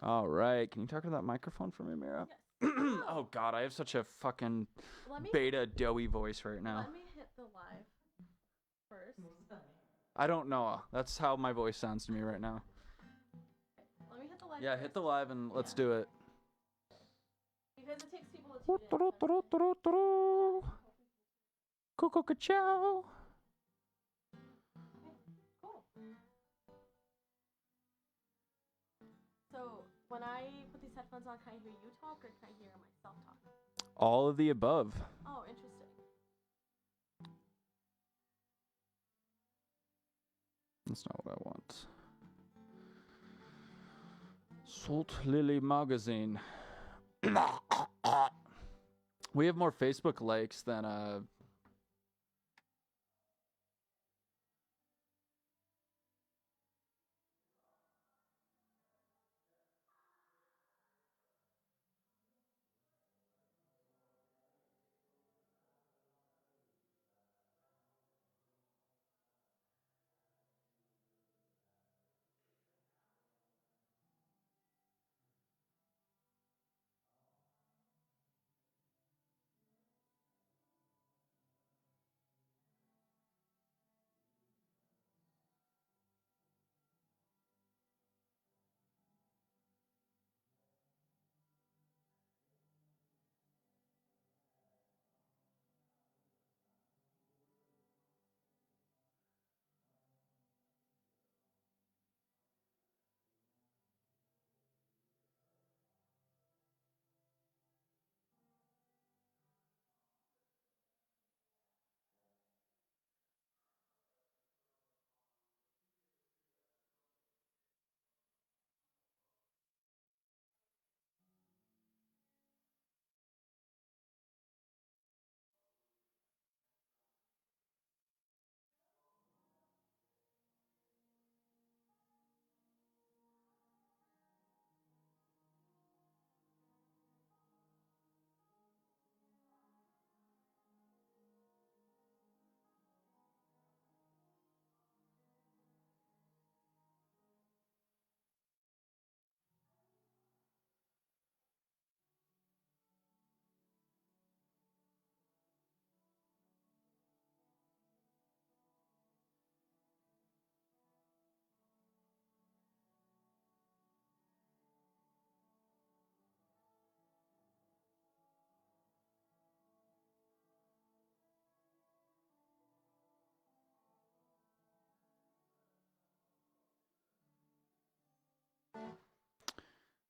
All right. Can you talk to that microphone for me, Mira? Yes. Oh, God. I have such a fucking Let me beta doughy voice right now. let me hit the live first. I don't know. That's how my voice sounds to me right now. Let me hit the live Yeah, first. hit the live and let's do it. Because it takes people to tune in. Cuckoo-ca-chow. Cool. So when I put these headphones on, can I hear you talk or can I hear myself talk? All of the above. Oh, interesting. That's not what I want. Salt Lily Magazine. We have more Facebook likes than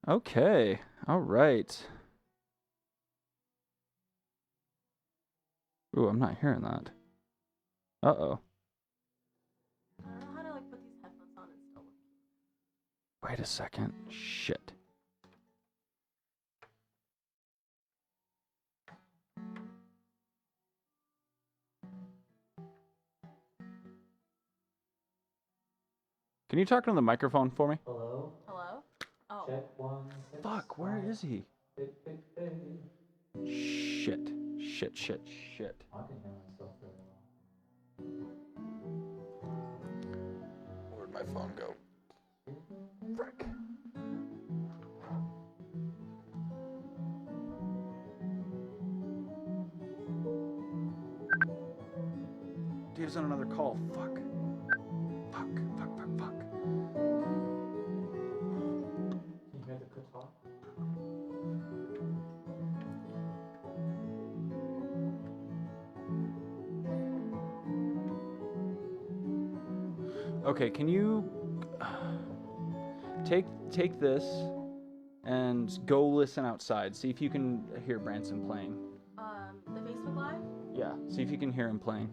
Okay. All right. Ooh, I'm not hearing that. Uh-oh. I don't know how to put these headphones on and still look. Wait a second. Shit. Can you talk on the microphone for me? Hello? Hello? Oh. Check 1, 6, Fuck, where 5. is he? Big, big, big. Shit. Shit, shit, shit. I can hear myself very well. Where'd my phone go? Frick. Dave's on another call. Fuck. Fuck, fuck, fuck, fuck. Can you hear the guitar? Okay, can you take this and go listen outside. See if you can hear Branson playing. The Facebook Live? Yeah, see if you can hear him playing.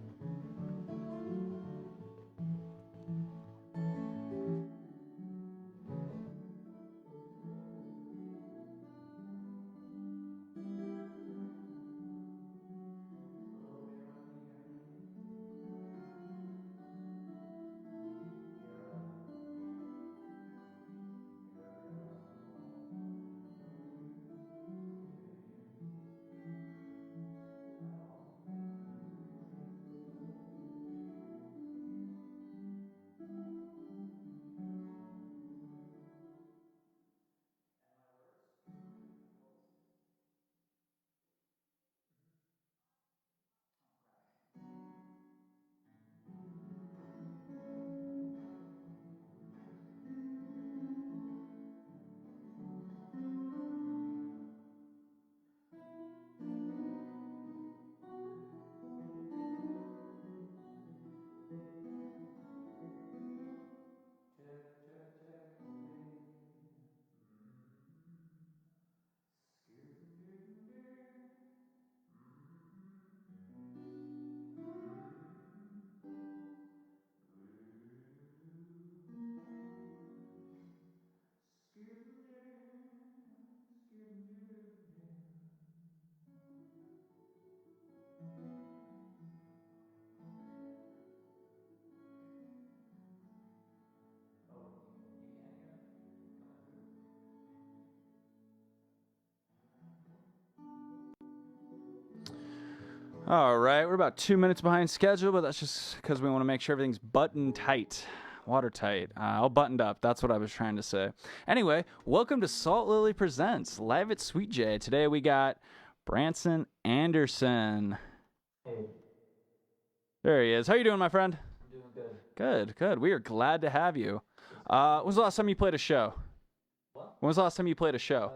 All right, we're about 2 minutes behind schedule, but that's just because we want to make sure everything's button tight, watertight, all buttoned up. That's what I was trying to say. Anyway, welcome to Salt Lily Presents, live at Sweet J. Today we got Branson Anderson. Hey, There he is. How you doing, my friend? I'm doing good. Good, good. We are glad to have you. When was the last time you played a show? What? When was the last time you played a show?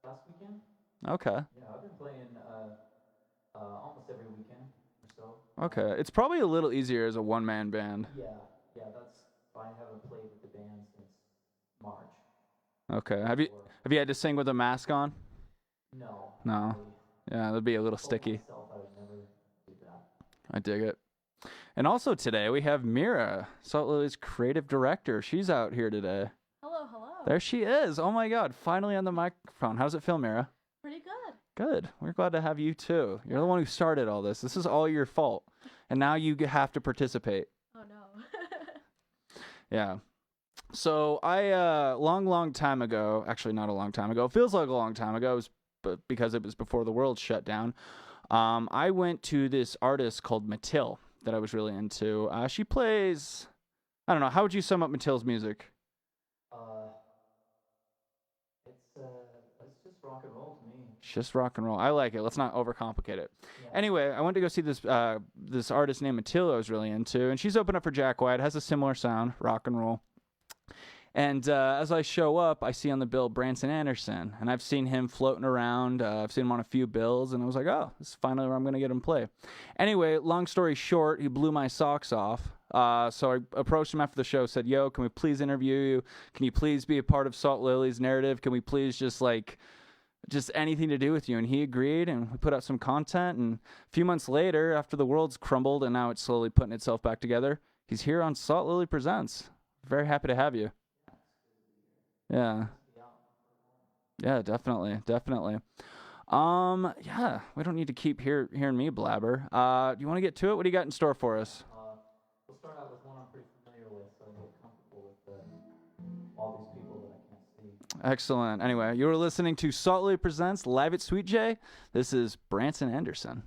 Last weekend? Okay, Yeah, I've been playing almost every weekend or so. okay. It's probably a little easier as a one-man band. Yeah, that's I haven't played with the band since March. Okay. Have you had to sing with a mask on? No. No. Yeah, that'd be a little sticky. Myself, I would never do that. I dig it. And also today we have Mira, Salt Lily's creative director. She's out here today. Hello, hello. There she is. Oh my God, finally on the microphone. How does it feel, Mira? Pretty good. Good. We're glad to have you too. You're the one who started all this. This is all your fault. And now you have to participate. Oh no. Yeah. So I, long time ago, actually not a long time ago, feels like a long time ago, because it was before the world shut down. I went to this artist called Matil that I was really into. She plays, I don't know, how would you sum up Matil's music? It's just rock and roll to me. It's just rock and roll. I like it. Let's not overcomplicate it. Yeah. Anyway, I went to go see this artist named Matil I was really into, and she's opened up for Jack White. Has a similar sound, rock and roll. And as I show up, I see on the bill Branson Anderson, and I've seen him floating around. I've seen him on a few bills, and I was like, oh, this is finally where I'm going to get him play. Anyway, long story short, he blew my socks off. So I approached him after the show, said, yo, can we please interview you? Can you please be a part of Salt Lily's narrative? Can we please just anything to do with you? And he agreed, and we put out some content. And a few months later, after the world's crumbled and now it's slowly putting itself back together, he's here on Salt Lily Presents. Very happy to have you. Yeah. Yeah, definitely. Yeah, we don't need to keep hearing me blabber. Do you want to get to it? What do you got in store for us? We'll start out with one I'm pretty familiar with, so I get comfortable with all these people that I can't see. Excellent. Anyway, you were listening to Salt Lily Presents live at Sweet J. This is Branson Anderson.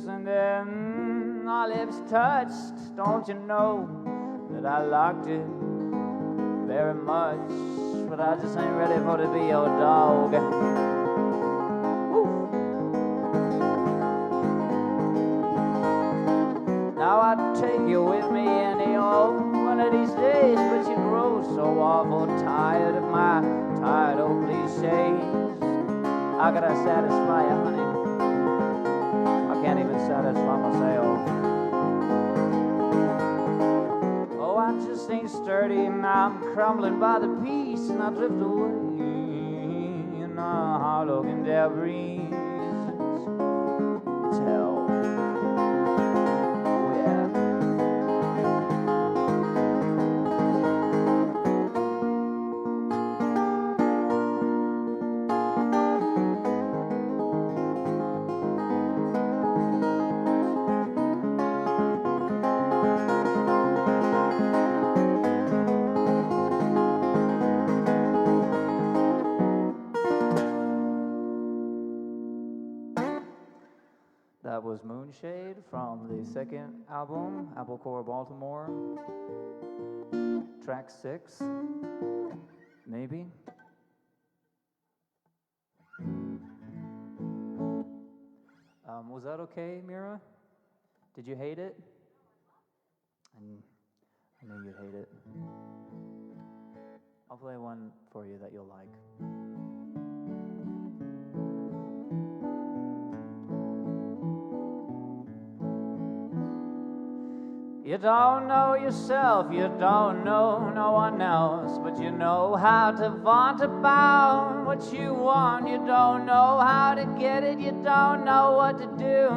And then our lips touched. Don't you know that I liked it very much? But I just ain't ready for to be your dog. Woo. Now I take you with me any old one of these days, but you grow so awful tired of my tired old cliches. How can I satisfy you, honey? I can't even satisfy myself. Oh, I just ain't sturdy, and I'm crumbling by the piece, and I drift away in a hollow-looking debris. It's hell. Oh, yeah. That was Moonshade from the second album, Applecore Baltimore. Track 6, maybe. Was that okay, Mira? Did you hate it? I knew you'd hate it. I'll play one for you that you'll like. You don't know yourself, you don't know no one else, but you know how to vaunt about what you want. You don't know how to get it, you don't know what to do,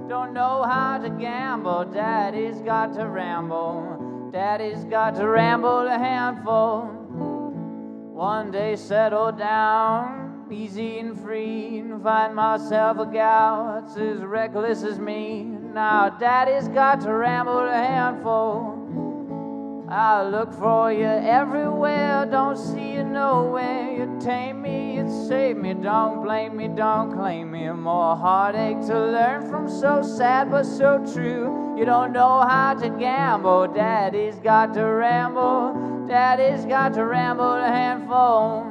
don't know how to gamble. Daddy's got to ramble, daddy's got to ramble a handful. One day settle down, easy and free, and find myself a gal that's as reckless as me. Now daddy's got to ramble a handful. I look for you everywhere, don't see you nowhere. You tame me, you save me, don't blame me, don't claim me. More heartache to learn from, so sad but so true. You don't know how to gamble, daddy's got to ramble, daddy's got to ramble a handful.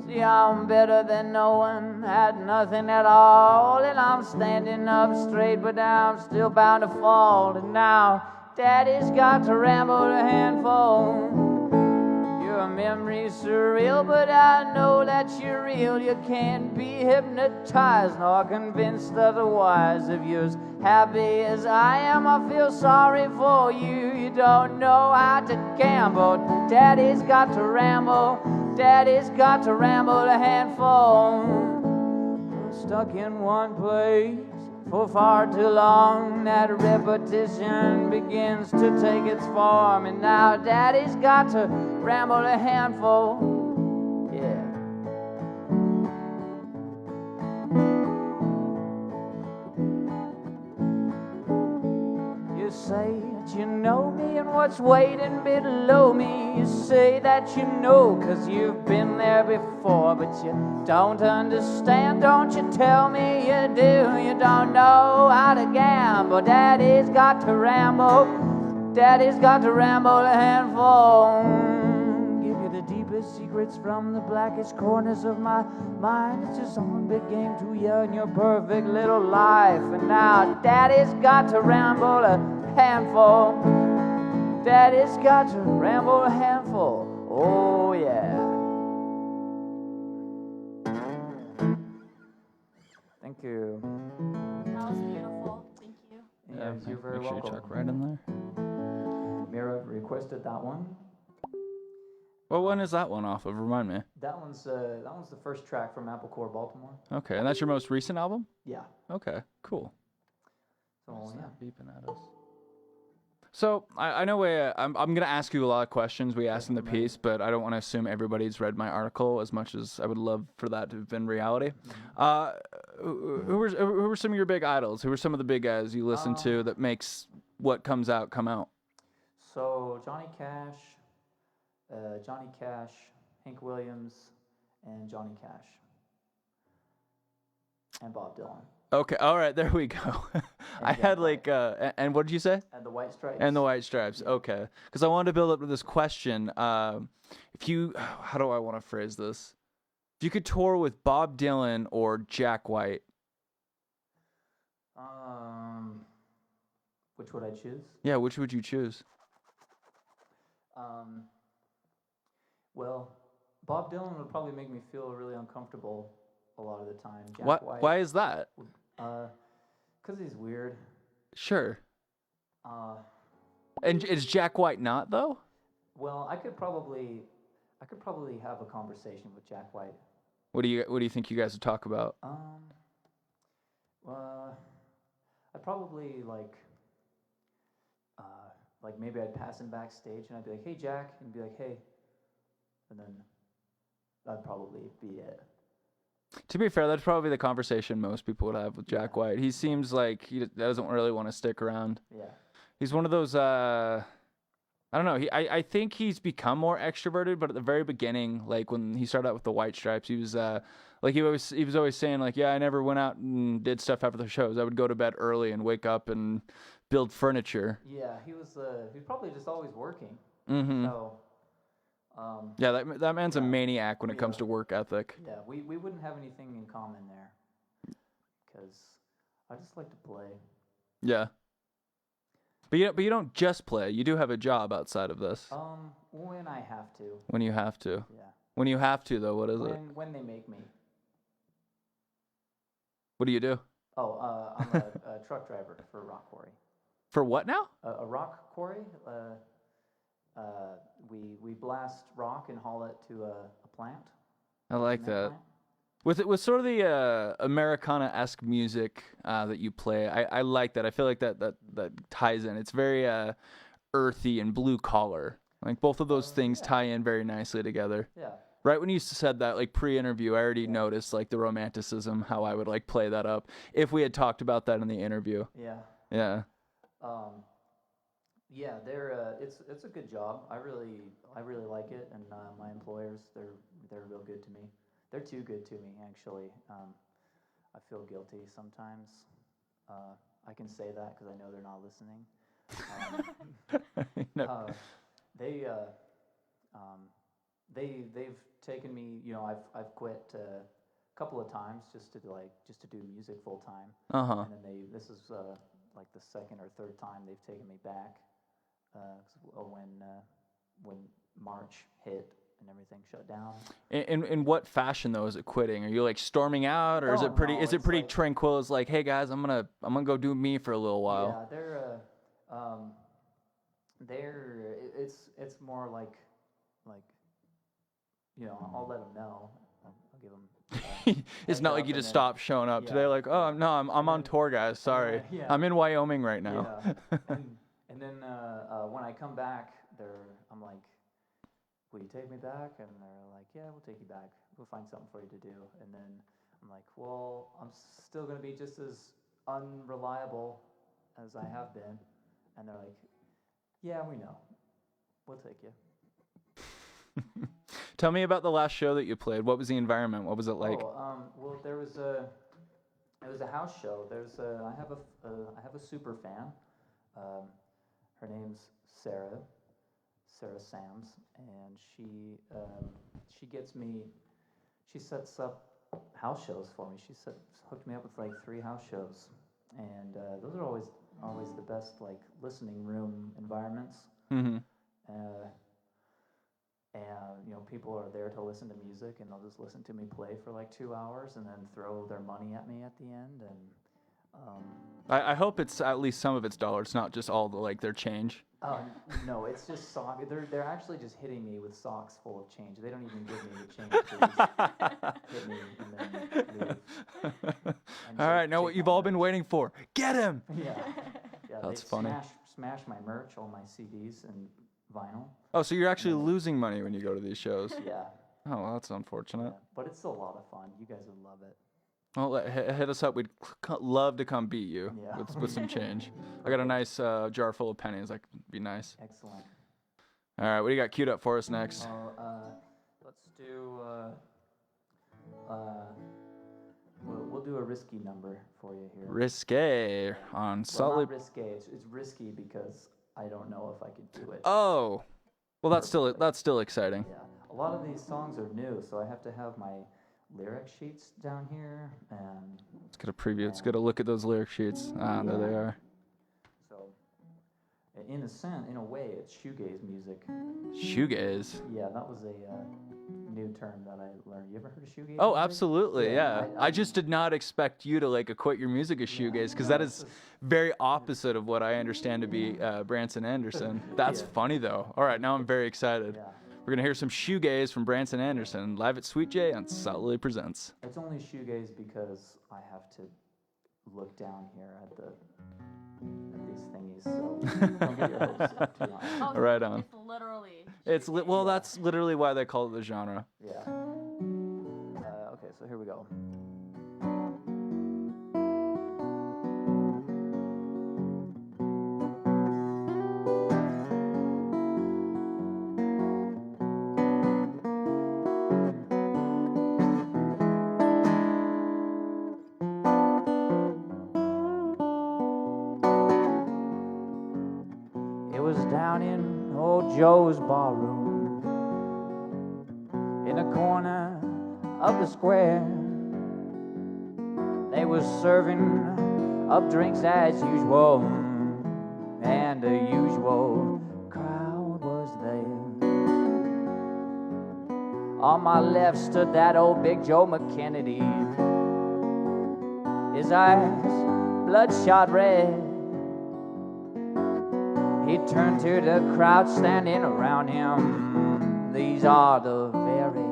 See, I'm better than no one, had nothing at all, and I'm standing up straight, but I'm still bound to fall. And now daddy's got to ramble a handful. Your memory's surreal, but I know that you're real. You can't be hypnotized nor convinced otherwise. If you're as happy as I am, I feel sorry for you. You don't know how to gamble, daddy's got to ramble, daddy's got to ramble a handful. Stuck in one place for far too long, that repetition begins to take its form, and now daddy's got to ramble a handful. Yeah. You say that you know me and what's waiting below me. You say that you know 'cause you've been there before, but you don't understand, don't you tell me you do. You don't know how to gamble, daddy's got to ramble, daddy's got to ramble a handful. Give you the deepest secrets from the blackest corners of my mind. It's just one big game to you and your perfect little life. And now daddy's got to ramble a handful, daddy's got to ramble a handful. Oh yeah. Thank you. That was beautiful. Thank you. Yeah, you're very Make sure you welcome. tuck right in there. Mira requested that one. What one is that one off of? Remind me. That one's the first track from Applecore Baltimore. Okay, and that's your most recent album? Yeah. Okay, cool. So What's yeah. that beeping at us? So I know I'm gonna ask you a lot of questions we asked in the piece, but I don't want to assume everybody's read my article as much as I would love for that to have been reality. Who were some of your big idols? Who were some of the big guys you listen to that makes what comes out come out? So Johnny Cash, Hank Williams, and Johnny Cash, and Bob Dylan. Okay, all right, there we go. I had like, and what did you say? And the White Stripes. And the White Stripes. Okay, because I wanted to build up to this question. If you, how do I want to phrase this? If you could tour with Bob Dylan or Jack White, which would I choose? yeah, which would you choose? Well, Bob Dylan would probably make me feel really uncomfortable a lot of the time. Jack What? White. Why is that? 'Cause he's weird. Sure. Uh, And is Jack White not though? well, I could probably have a conversation with Jack White. What do you think you guys would talk about? I'd probably like maybe I'd pass him backstage and I'd be like, "Hey, Jack," and he'd be like, "Hey," and then that'd probably be it. To be fair, that's probably the conversation most people would have with Jack White. He seems like he doesn't really want to stick around. Yeah. He's one of those. I don't know. I think he's become more extroverted, but at the very beginning, like when he started out with the White Stripes, he was like he was always saying like, yeah, I never went out and did stuff after the shows. I would go to bed early and wake up and build furniture. Yeah, he was probably just always working. Mm-hmm. So. Yeah, that man's a yeah. maniac when it comes to work ethic. Yeah, we wouldn't have anything in common there, because I just like to play. Yeah. But you don't just play. You do have a job outside of this. When I have to. When you have to. Yeah. When you have to, though, what is it? When they make me. What do you do? Oh, I'm a truck driver for a rock quarry. For what now? A rock quarry. We blast rock and haul it to a plant. I like cement that. plant. With sort of the Americana-esque music that you play, I like that. I feel like that ties in. It's very earthy and blue collar. Like both of those things tie in very nicely together. Yeah. Right when you said that, like pre-interview, I already noticed like the romanticism, how I would like play that up if we had talked about that in the interview. Yeah. Yeah. Yeah, it's a good job. I really like it, and my employers, they're real good to me. They're too good to me, actually. I feel guilty sometimes. I can say that because I know they're not listening. No. They've taken me. You know, I've quit a couple of times just to do music full time. Uh-huh. And then this is like the second or third time they've taken me back. When March hit and everything shut down. In what fashion though is it quitting? Are you like storming out, or is it pretty like, tranquil? It's like, hey guys, I'm gonna go do me for a little while. Yeah, it's more like you know, I'll let them know. I'll give them. It's not like you just stop showing up today. Like, oh no, I'm on tour, guys. Sorry, yeah. I'm in Wyoming right now. Yeah. And then when I come back, I'm like, will you take me back? And they're like, yeah, we'll take you back. We'll find something for you to do. And then I'm like, well, I'm still going to be just as unreliable as I have been. And they're like, yeah, we know. We'll take you. Tell me about the last show that you played. What was the environment? What was it like? Well, it was a house show. I have a super fan. Her name's Sarah Sams, and she gets me. She sets up house shows for me. She hooked me up with like 3 house shows, and those are always the best like listening room environments. Mm-hmm. And you know, people are there to listen to music, and they'll just listen to me play for like 2 hours, and then throw their money at me at the end. And I hope it's at least some of it's dollars, not just all the like their change. No, it's just sock. They're actually just hitting me with socks full of change. They don't even give me the change. They just hit me and then leave. All right, now what you've all been waiting for. Get him! Yeah. That's they funny. Smash my merch, all my CDs and vinyl. Oh, so you're actually losing money when you go to these shows? Yeah. Oh, well, that's unfortunate. Yeah. But it's still a lot of fun. You guys would love it. Well, hit us up. We'd love to come beat you with some change. I got a nice jar full of pennies. That could be nice. Excellent. All right, what do you got queued up for us next? Let's do. We'll do a risky number for you here. Risque on Salt Lake. Not risque. It's risky because I don't know if I could do it. Oh, well, that's still exciting. Yeah, a lot of these songs are new, so I have to have my lyric sheets down here, and Let's get a preview. Let's get a look at those lyric sheets. There they are. So In a way, it's shoegaze music. Shoegaze. Yeah, that was a new term that I learned. You ever heard of shoegaze? Oh, music? absolutely, yeah. I I just did not expect you to like equate your music as shoegaze, because that is very opposite of what I understand to be Branson Anderson. That's Yeah. funny though. All right, now I'm very excited. Yeah. We're gonna hear some shoegaze from Branson Anderson live at Sweet J on Salt Lily Presents. It's only shoegaze because I have to look down here at these thingies, so don't get your hopes up too high. Oh, so Right on. It's literally. Well, that's literally why they call it the genre. Yeah. Okay, so here we go. It was down in old Joe's barroom, in a corner of the square. They was serving up drinks as usual, and the usual crowd was there. On my left stood that old Big Joe McKennedy, his eyes bloodshot red. He turned to the crowd standing around him. These are the very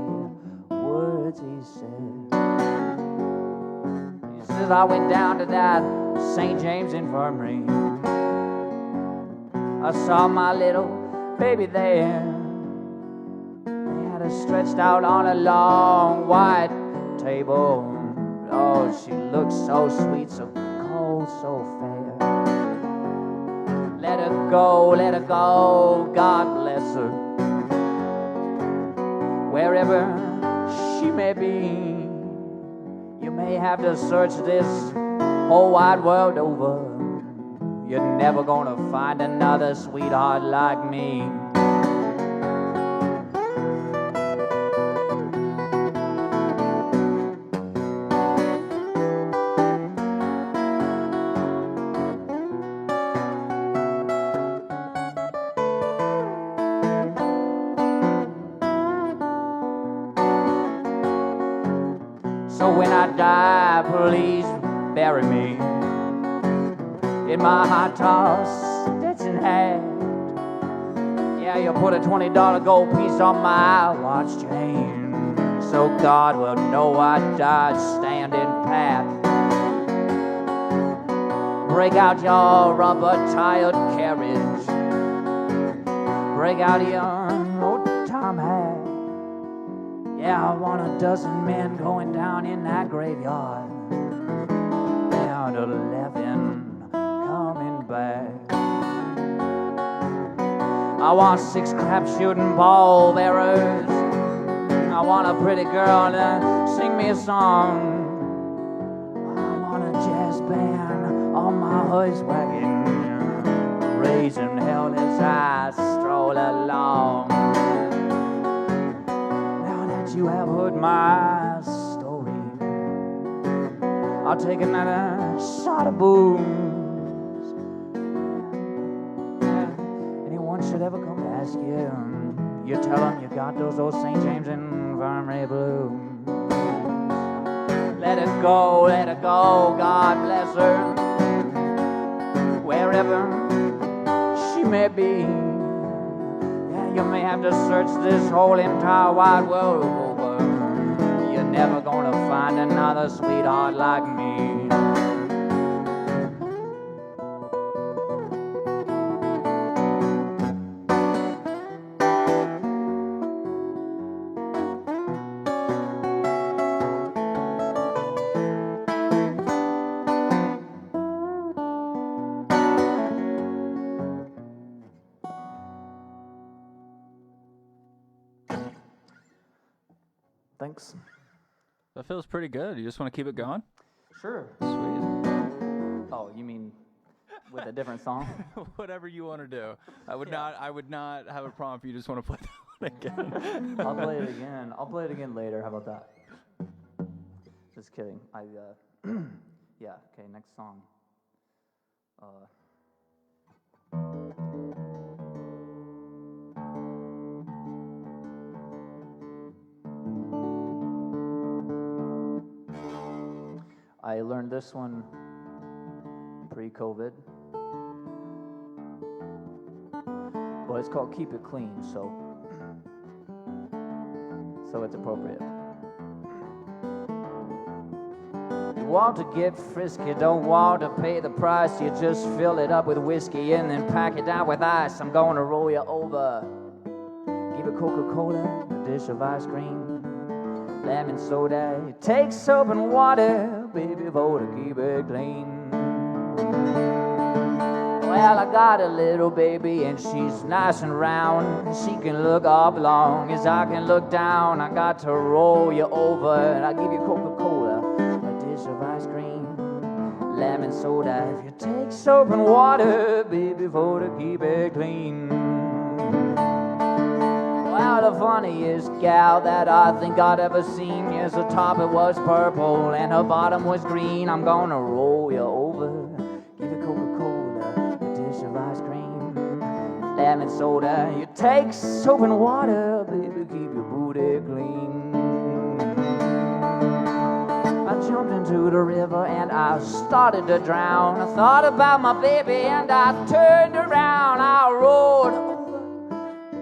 words he said. He says, I went down to that St. James Infirmary. I saw my little baby there. They had her stretched out on a long white table. Oh, she looked so sweet, so cold, so fair. Let her go, God bless her. Wherever she may be, you may have to search this whole wide world over. You're never gonna find another sweetheart like me. So when I die, please bury me in my hot toss Stetson hat. Yeah, you put a $20 gold piece on my watch chain, so God will know I died standing pat. Break out your rubber-tired carriage, break out your old-time hat. Yeah, I want a dozen men going down in that graveyard, and 11 coming back. I want 6 crap-shooting pallbearers. I want a pretty girl to sing me a song. I want a jazz band on my horse wagon, raising hell as I stroll along. You have heard my story. I'll take another shot of booze. Anyone should ever come to ask you, you tell them you got those old St. James Infirmary blues. Let her go, God bless her. Wherever she may be, you may have to search this whole entire wide world over. You're never gonna find another sweetheart like me. Thanks. That feels pretty good. You just want to keep it going? Sure. Sweet. Oh, you mean with a different song? Whatever you want to do. I would not have a problem if you just want to play that one again. I'll play it again. I'll play it again later. How about that? Just kidding. Yeah. Okay. Next song. I learned this one pre-COVID. But it's called Keep It Clean, so it's appropriate. You want to get frisky, don't want to pay the price. You just fill it up with whiskey and then pack it down with ice. I'm gonna roll you over. Give a Coca-Cola, a dish of ice cream, lemon soda. You take soap and water, baby, for to keep it clean. Well, I got a little baby and she's nice and round. She can look up long as I can look down. I got to roll you over and I give you Coca-Cola, a dish of ice cream, lemon soda. If you take soap and water, baby, for to keep it clean. Well, the funniest gal that I think I'd ever seen. Yes, her top it was purple and her bottom was green. I'm gonna roll you over, give you Coca-Cola, a dish of ice cream, lemon soda. You take soap and water, baby, keep your booty clean. I jumped into the river and I started to drown. I thought about my baby and I turned around. I rolled over,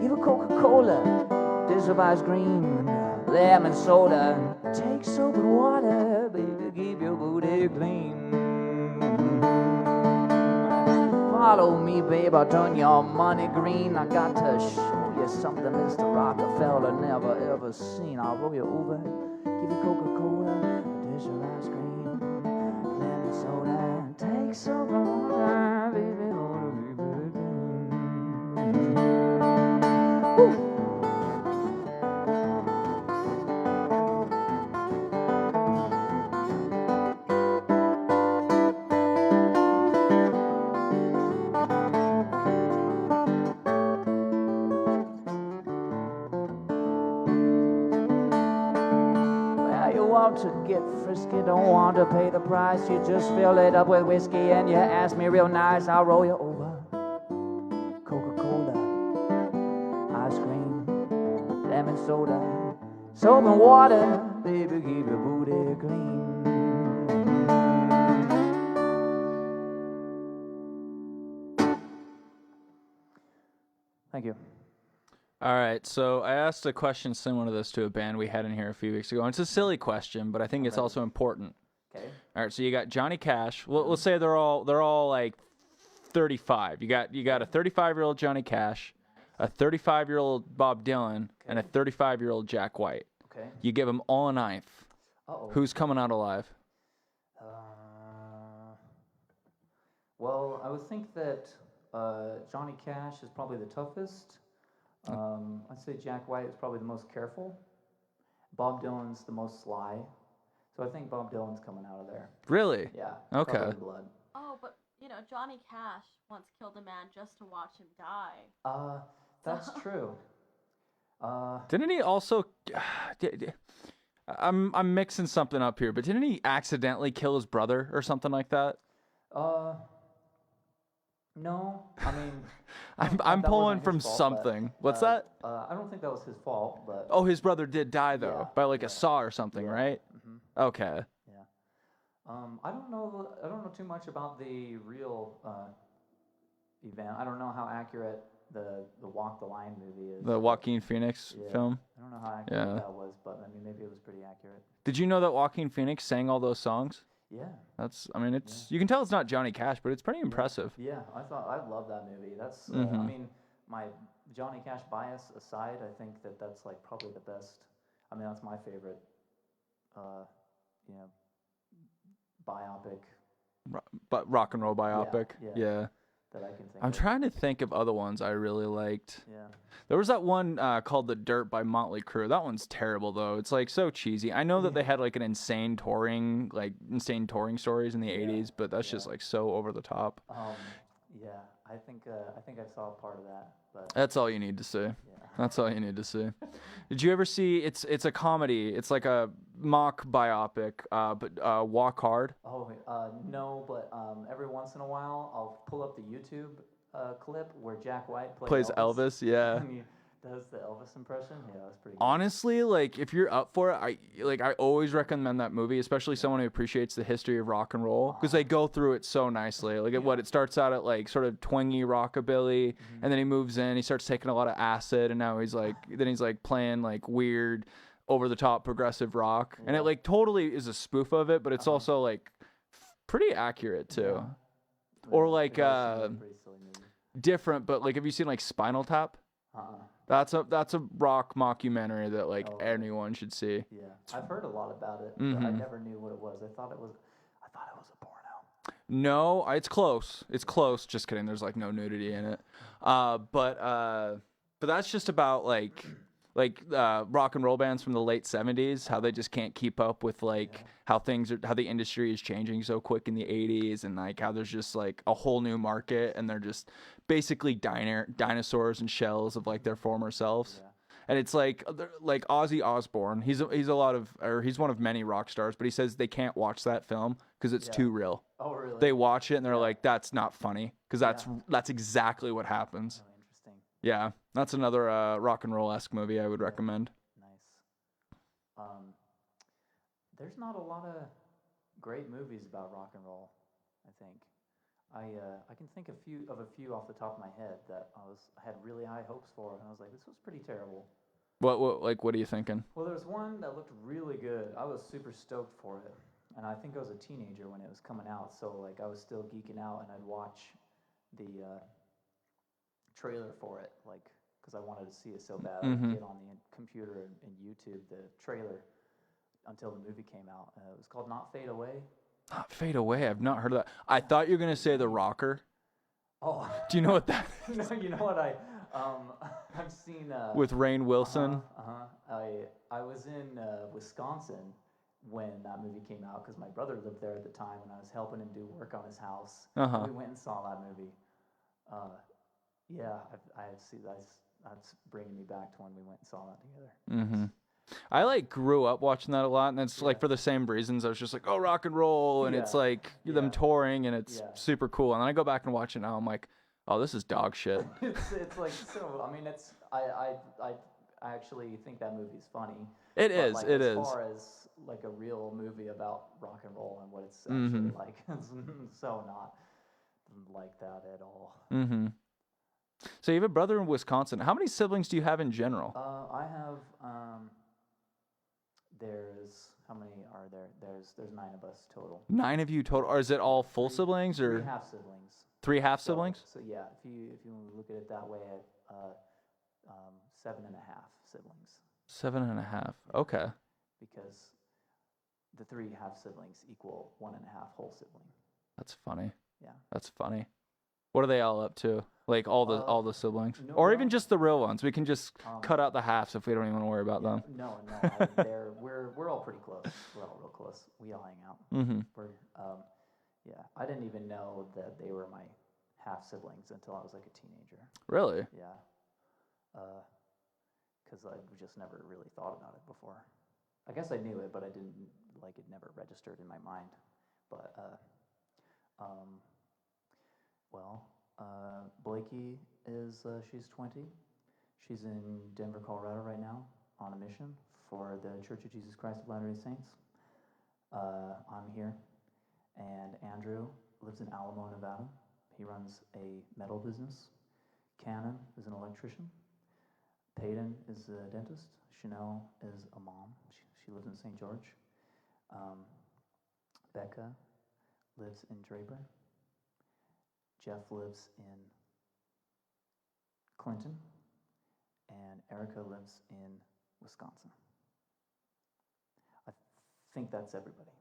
give a Coca-Cola, dish of ice cream, lemon soda. Take soap and water, baby, keep your booty clean. Follow me, babe, I'll turn your money green. I got to show you something Mr. Rockefeller never ever seen. I'll roll you over, give you Coca-Cola, a dish of ice cream, lemon soda. Take soap and water, baby, hold keep it clean. Woo! To get frisky, don't want to pay the price. You just fill it up with whiskey and you ask me real nice. I'll roll you over, Coca-Cola, ice cream, lemon soda, soap and water, baby, keep your booty clean. Thank you. All right, so I asked a question similar to this to a band we had in here a few weeks ago. And it's a silly question, but I think it's also important. Okay. All right, so you got Johnny Cash. Let's say they're all like 35. You got a 35-year-old Johnny Cash, a 35-year-old Bob Dylan, and a 35-year-old Jack White. Okay. You give them all a ninth. Uh-oh. Who's coming out alive? Well, I would think that Johnny Cash is probably the toughest. I'd say Jack White is probably the most careful. Bob Dylan's the most sly. So I think Bob Dylan's coming out of there. Really? Yeah. Okay. Probably blood. Oh, but Johnny Cash once killed a man just to watch him die. That's true. Didn't he also? I'm mixing something up here, but didn't he accidentally kill his brother or something like that? No, I mean, I'm that pulling wasn't from his fault, something. but, What's that? I don't think that was his fault, but Oh, his brother did die though, Yeah, by like a saw or something, yeah. right? Mhm. Okay. Yeah. I don't know too much about the real event. I don't know how accurate the Walk the Line movie is. The Joaquin Phoenix Yeah. film. I don't know how accurate Yeah. that was, but I mean, maybe it was pretty accurate. Did you know that Joaquin Phoenix sang all those songs? Yeah. It's you can tell it's not Johnny Cash, but it's pretty impressive. Yeah, I love that movie. That's I Mhm. mean, my Johnny Cash bias aside, I think that's like probably the best. I mean, that's my favorite. Biopic But rock and roll biopic. yeah. that I can think I'm of. trying to think of other ones I really liked. Yeah. There was that one called The Dirt by Motley Crue. That one's terrible though. It's like so cheesy. I know that they had like insane touring stories in the 80s, but that's just like so over the top. Yeah, I think I saw part of that, but That's all you need to see. yeah. That's all you need to see. Did you ever see? It's a comedy. It's like a mock biopic. But Walk Hard. Oh, no, but every once in a while I'll pull up the YouTube clip where Jack White Plays Elvis. Yeah. does the Elvis impression. Yeah, that's pretty good. Honestly, like if you're up for it, I always recommend that movie, especially someone who appreciates the history of rock and roll, because they go through it so nicely. Like it starts out at like sort of twangy rockabilly, and then he moves in, he starts taking a lot of acid, and now he's like playing like weird, over the top progressive rock, and it like totally is a spoof of it, but it's also like pretty accurate too. Yeah. Or Yeah, like it does seem like a pretty silly movie. different, but like have you seen like Spinal Tap? That's a rock mockumentary that like anyone should see. Yeah, I've heard a lot about it, but I never knew what it was. I thought it was a porno. No, it's close. It's close. Just kidding. There's like no nudity in it. But that's just about like rock and roll bands from the late 70s, how they just can't keep up with like how the industry is changing so quick in the 80s, and like how there's just like a whole new market, and they're just basically dinosaurs and shells of like their former selves. And it's like Ozzy Osbourne, he's one of many rock stars, but he says they can't watch that film because it's too real. Oh, really? They watch it and they're like, that's not funny, because that's exactly what happens. Oh, interesting. Yeah, that's another rock and roll-esque movie I would recommend. Nice. There's not a lot of great movies about rock and roll, I think. I can think of a few off the top of my head that I had really high hopes for, and I was like, this was pretty terrible. What are you thinking? Well, there was one that looked really good. I was super stoked for it, and I think I was a teenager when it was coming out, so like I was still geeking out, and I'd watch the trailer for it, like, because I wanted to see it so bad. I would get on the computer and YouTube the trailer until the movie came out. It was called Not Fade Away. Not Fade Away. I've not heard of that. I thought you were gonna say The Rocker. Oh, do you know what that is? No, you know what I've seen. With Rainn Wilson. I was in Wisconsin when that movie came out because my brother lived there at the time, and I was helping him do work on his house. And we went and saw that movie. Yeah, I see that's bringing me back to when we went and saw that together. I like grew up watching that a lot, and it's like for the same reasons. I was just like, oh, rock and roll, and it's like them touring, and it's super cool. And then I go back and watch it now. I'm like, oh, this is dog shit. it's like so. I mean, I actually think that movie's funny. It is. Like, it as is. As far as like a real movie about rock and roll and what it's actually like, it's so not like that at all. So you have a brother in Wisconsin. How many siblings do you have in general? I have. How many are there? There's 9 of us total. 9 of you total. Or is it all full siblings or 3 half siblings? 3 half siblings? So yeah, if you look at it that way, 7.5 siblings. 7.5. Okay. Because the 3 half siblings equal 1.5 whole sibling. That's funny. Yeah. That's funny. What are they all up to? Like all the siblings, or even just the real ones. We can just cut out the halves if we don't even want to worry about them. No. We're all pretty close. We're all real close. We all hang out. We're I didn't even know that they were my half siblings until I was like a teenager. Really? Yeah. Because I just never really thought about it before. I guess I knew it, but I didn't it never registered in my mind. But Blakey is she's 20. She's in Denver, Colorado right now on a mission for the Church of Jesus Christ of Latter-day Saints. I'm here, and Andrew lives in Alamo, Nevada. He runs a metal business. Cannon is an electrician. Peyton is a dentist. Chanel is a mom. She lives in St. George. Becca lives in Draper. Jeff lives in Clinton, and Erica lives in Wisconsin. I think that's everybody.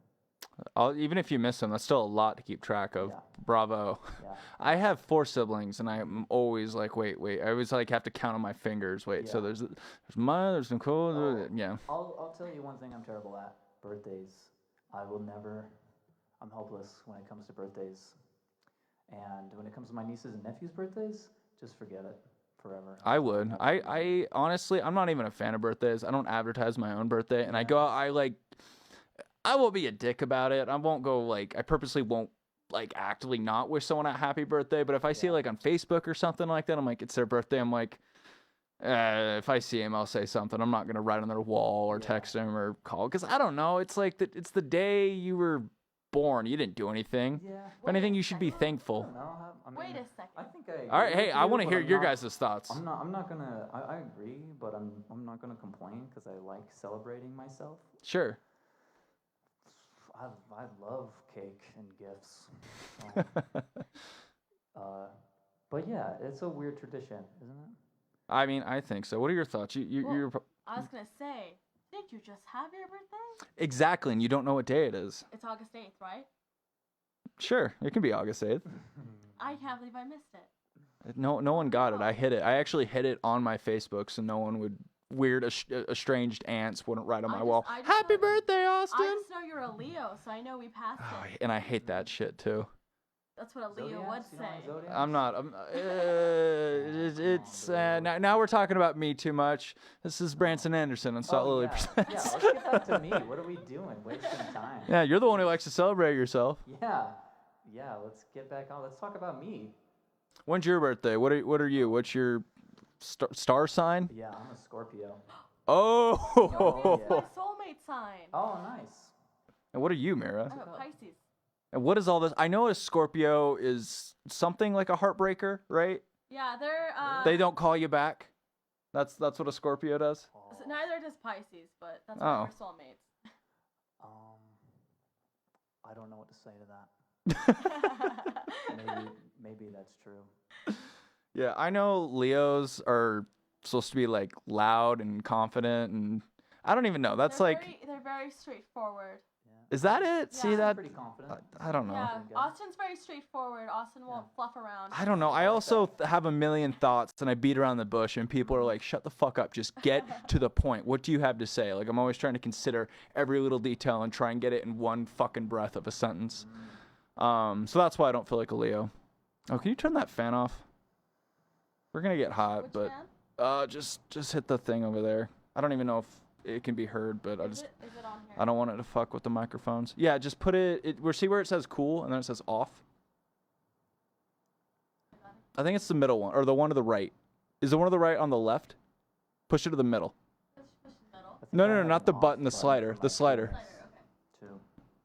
Even if you miss them, that's still a lot to keep track of. Yeah. Bravo. Yeah. I have 4 siblings, and I'm always like, wait. I always like have to count on my fingers. Wait, so there's mine, there's Nicole. Yeah. I'll tell you one thing I'm terrible at: birthdays. I'm hopeless when it comes to birthdays. And when it comes to my nieces and nephews' birthdays, just forget it forever. I would. I honestly, I'm not even a fan of birthdays. I don't advertise my own birthday, and I won't be a dick about it. I won't go I purposely won't actively not wish someone a happy birthday. But if I see it on Facebook or something like that, I'm like, it's their birthday. I'm like, If I see him, I'll say something. I'm not gonna write on their wall or Yeah. text him or call, because I don't know. It's like it's the day you were born. You didn't do anything. Yeah. If anything, you should be I thankful. don't know. I mean, Wait a I second. think I. All right, agree hey, with I you, want to but hear I'm your not- guys' thoughts. I'm not gonna. I agree, but I'm not gonna complain because I like celebrating myself. Sure. I love cake and gifts. But yeah, it's a weird tradition, isn't it? I mean, I think so. What are your thoughts? Well, You're I was gonna say, did you just have your birthday? exactly, and you don't know what day it is. It's August 8th, right? Sure, it can be August 8th. I can't believe I missed it. No one got it. I hit it. I actually hit it on my Facebook so no one would estranged aunts wouldn't write on my wall. I just Happy know- birthday, Austin. I just know you're a Leo, so I know we passed Oh, it. and I hate that shit too. That's what a Leo would Zodiacs? You don't like say. zodiacs? I'm not. It's now we're talking about me too much. This is Branson Anderson on Salt Lily yeah. Presents. Yeah, let's get back to me. What are we doing? Wasting time. Yeah, you're the one who likes to celebrate yourself. Yeah. Yeah, let's get back on. Let's talk about me. When's your birthday? What are you? What's your star sign? Yeah, I'm a Scorpio. Oh. It's my soulmate sign. Oh, nice. And what are you, Mara? I'm a Pisces. And what is all this? I know a Scorpio is something like a heartbreaker, right? Yeah, they're They don't call you back. That's what a Scorpio does. so neither does Pisces, but that's Oh. why we're soulmates. I don't know what to say to that. Maybe that's true. Yeah, I know Leos are supposed to be like loud and confident, and I don't even know. That's they're very straightforward. is that it? See Yeah. that? Pretty confident. I don't know. Yeah, Confident guy. Austin's very straightforward. Austin won't fluff around. I don't know. I also have a million thoughts, and I beat around the bush, and people are like, "Shut the fuck up! Just get to the point. What do you have to say?" Like I'm always trying to consider every little detail and try and get it in one fucking breath of a sentence. So that's why I don't feel like a Leo. Oh, can you turn that fan off? We're gonna get hot, Which but fan? just hit the thing over there. I don't even know if it can be heard, but Is it on here? I don't want it to fuck with the microphones. Yeah, just put see where it says cool and then it says off. I think it's the middle one or the one to the right. Is the one to the right on the left? Push it to the middle. Push the middle. I think No, I no, no, have not an the off button, the button slider, for the my slider. Slider, okay. Too.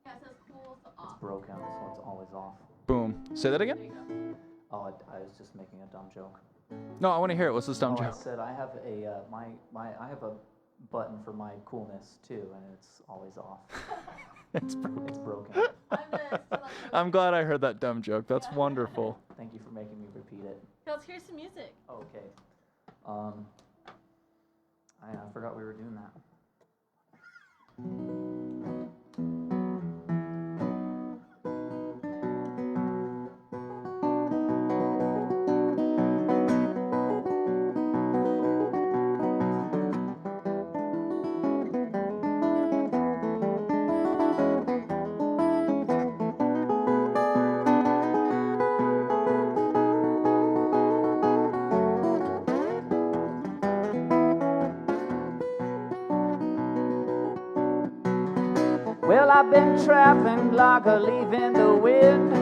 Yeah, it says cool, so It's off. broken, so it's always off. Boom. Say that There again? you go. Oh, I was just making a dumb joke. No, I want to hear it. What's this dumb I joke? said I have a I have a button for my coolness too, and it's always off. It's broken. It's broken. I'm the still on I'm glad I heard that dumb joke. That's wonderful. Thank you for making me repeat it. Let's hear some music. Okay. I forgot we were doing that. Well, I've been traveling like a leaf in the wind.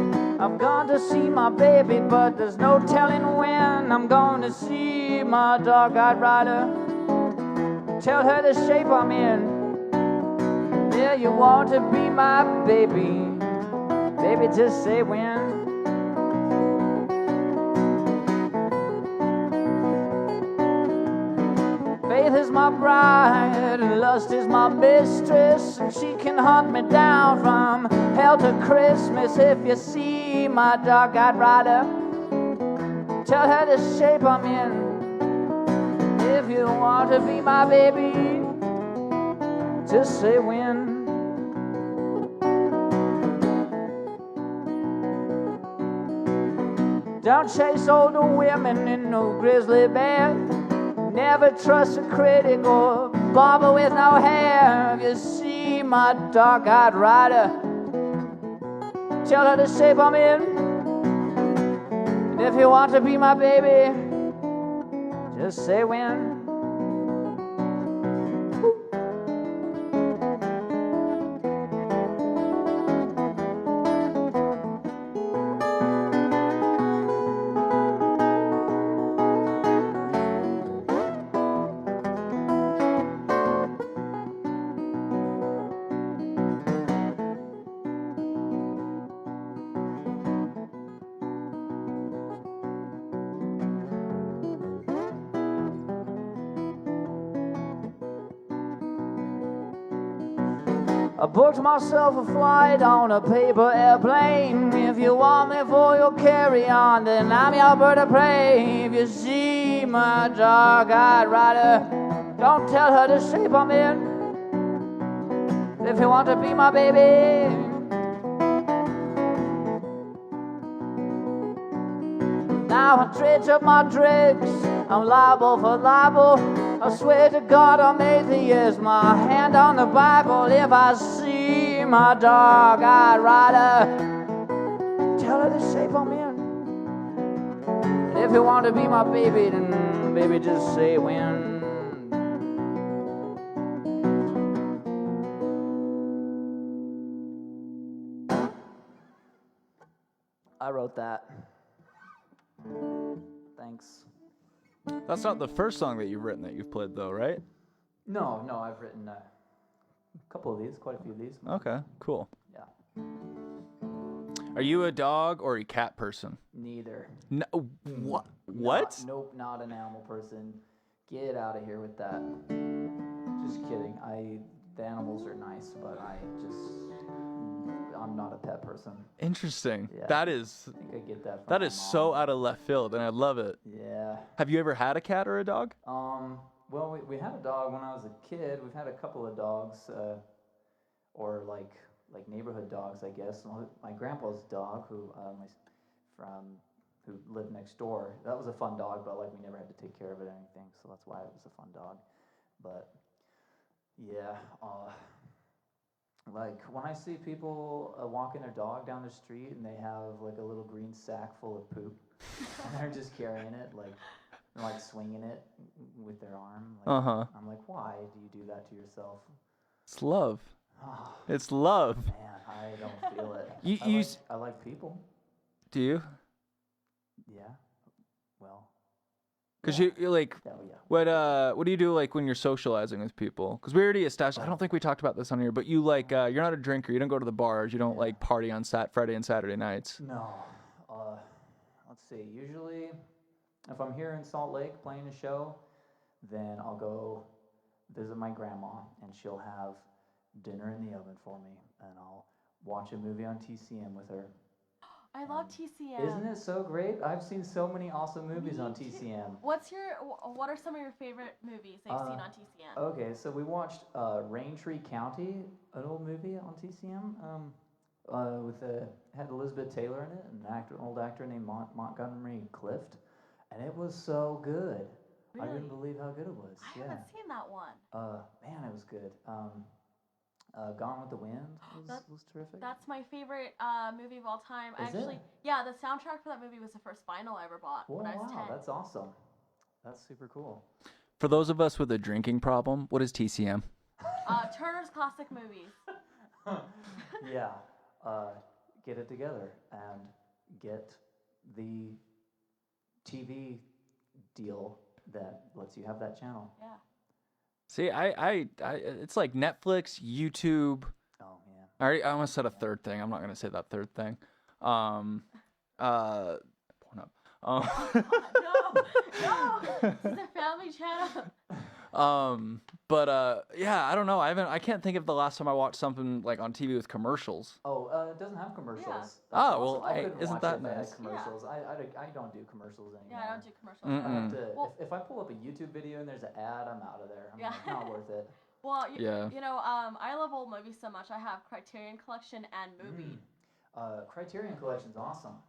I'm gone to see my baby, but there's no telling when. I'm going to see my dark-eyed rider. Tell her the shape I'm in. Yeah, you want to be my baby. Baby, just say when. Faith is my bride, and lust is my mistress, and she can hunt me down from hell to Christmas. If you see my dark-eyed rider, tell her the shape I'm in. If you want to be my baby, just say when. Don't chase older women in no grizzly bear. Never trust a critic or barber with no hair. If you see my dark-eyed rider, tell her the shape I'm in. And if you want to be my baby, just say when. I booked myself a flight on a paper airplane. If you want me for your carry-on, then I'm your bird of prey. If you see my dark-eyed rider, don't tell her the shape I'm in. If you want to be my baby, now I dredge up my dregs. I'm liable for libel. I swear to God I'm atheist. My hand on the Bible. If I see my dark-eyed rider, tell her the shape I'm in. And if you want to be my baby, then baby just say when. I wrote that. Thanks. That's not the first song that you've written that you've played, though, right? No, I've written a couple of these, quite a few of these. Okay, cool. Yeah. Are you a dog or a cat person? Neither. No, what? Nope, not an animal person. Get out of here with that. Just kidding. The animals are nice, but I'm not a pet person. Interesting. Yeah. That is. I think I get that from That my is mom. so out of left field, and I love it. Yeah. Have you ever had a cat or a dog? Well, we had a dog when I was a kid. We've had a couple of dogs, or like neighborhood dogs, I guess. My grandpa's dog, who lived next door. That was a fun dog, but like we never had to take care of it or anything, so that's why it was a fun dog. But yeah, like when I see people walking their dog down the street and they have like a little green sack full of poop, and they're just carrying it like swinging it with their arm. Like, I'm like, why do you do that to yourself? It's love. Oh, It's love. man, I don't feel it. I like people. Do you? Yeah. Well. Because yeah. you're like, Oh, yeah. what do you do like when you're socializing with people? Because we already established. I don't think we talked about this on here, but you like you're not a drinker. You don't go to the bars. You don't like party on Friday and Saturday nights. No. Let's see. Usually, if I'm here in Salt Lake playing a show, then I'll go visit my grandma, and she'll have dinner in the oven for me, and I'll watch a movie on TCM with her. I love TCM. Isn't it so great? I've seen so many awesome movies on TCM. What are some of your favorite movies that you've seen on TCM? Okay, so we watched Raintree County, an old movie on TCM. Had Elizabeth Taylor in it, and an old actor named Montgomery Clift, and it was so good. Really? I couldn't believe how good it was. I haven't seen that one. Man, it was good. Gone with the Wind was terrific. That's my favorite movie of all time. Is it? Yeah, the soundtrack for that movie was the first vinyl I ever bought when I was 10. That's awesome. That's super cool. For those of us with a drinking problem, what is TCM? Turner's Classic Movies. Yeah. Get it together and get the TV deal that lets you have that channel. Yeah. See, I it's like Netflix, YouTube. Oh man. I almost said a third thing. I'm not gonna say that third thing. Pornhub. No, this is a family channel. Yeah, I don't know. I can't think of the last time I watched something like on TV with commercials. Oh, it doesn't have commercials. Yeah. That's Oh, awesome. well, I hey, couldn't isn't watch that it if it had nice? commercials. I don't do commercials anymore. Yeah, I don't do commercials. I have to, Well, if I pull up a YouTube video and there's an ad, I'm out of there. I'm Yeah. like, not worth it. Well, Yeah. I love old movies so much. I have Criterion Collection and Movie. Criterion Collection's awesome.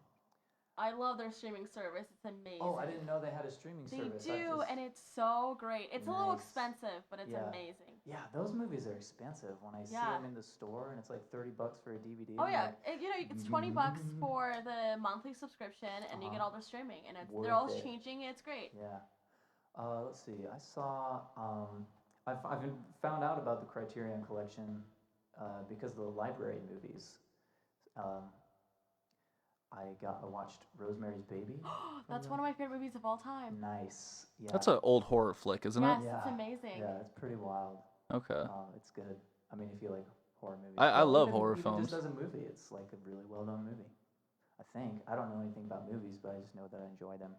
I love their streaming service. It's amazing. Oh, I didn't know they had a streaming They service. do, and it's so great. It's a little Nice. expensive, but it's Yeah. amazing. Yeah, those movies are expensive. When I see Yeah. them in the store and it's like $30 for a DVD. Oh I'm yeah, like, it's $20 for the monthly subscription, and you get all their streaming, and Worth they're always it. changing. It's great. Yeah. Let's see. I saw. I've found out about the Criterion Collection because of the library movies. I watched Rosemary's Baby. That's one of my favorite movies of all time. Nice. Yeah. That's an old horror flick, isn't Yes, it? Yeah. it's amazing. Yeah, it's pretty wild. Okay. It's good. I mean, if you like horror movies. I love even- horror even films. Just as a movie, it's like a really well-known movie. I think. I don't know anything about movies, but I just know that I enjoy them.